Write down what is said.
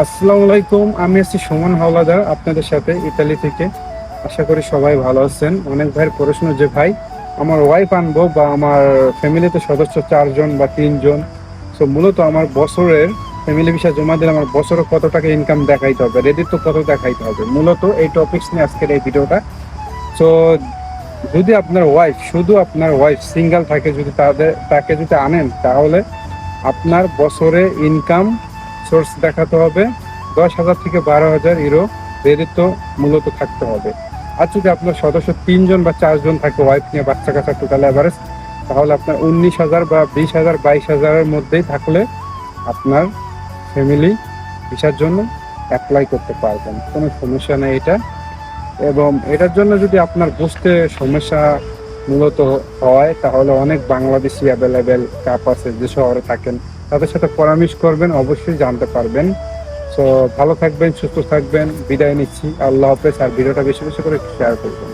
আসসালামু আলাইকুম। আমি আছি সুমন হাওলাদার আপনাদের সাথে ইতালি থেকে। আশা করি সবাই ভালো আছেন। অনেক ভাইয়ের প্রশ্ন যে ভাই আমার ওয়াইফ আনবো বা আমার ফ্যামিলিতে সদস্য 4 জন বা 3 জন। সো মূলত আমার বছরের ফ্যামিলি ভিসা জমা দিলে আমার বছরে কত টাকা ইনকাম দেখাইতে হবে, রেডি তো কত দেখাইতে হবে, মূলত এই টপিকস নিয়ে আজকের এই ভিডিওটা। সো যদি আপনার ওয়াইফ, শুধু আপনার ওয়াইফ সিঙ্গেল থাকে, যদি তাকে যদি আনেন, তাহলে আপনার বছরে ইনকাম সোর্স দেখাতে হবে 10,000 থেকে 12,000 ইউরো বেরিত মূলত থাকতে হবে। আর যদি আপনার সদস্য 3 জন বা 4 জন থাকে, ওয়াইফ নিয়ে বাচ্চা কাচ্চা টোটাল অ্যাভারেজ, তাহলে আপনার 19,000 বা 20,000 22,000-এর মধ্যেই থাকলে আপনার ফ্যামিলি ভিসার জন্য অ্যাপ্লাই করতে পারবেন, কোনো সমস্যা নেই এটা। এবং এটার জন্য যদি আপনার বুঝতে সমস্যা মূলত হয়, তাহলে অনেক বাংলাদেশি অ্যাভেলেবেল কাপ আছে যে শহরে থাকেন, তাদের সাথে পরামর্শ করবেন, অবশ্যই জানতে পারবেন। সো ভালো থাকবেন, সুস্থ থাকবেন, বিদায় নিচ্ছি, আল্লাহ হাফেজ। আর ভিডিওটা বেশি বেশি করে শেয়ার করবেন।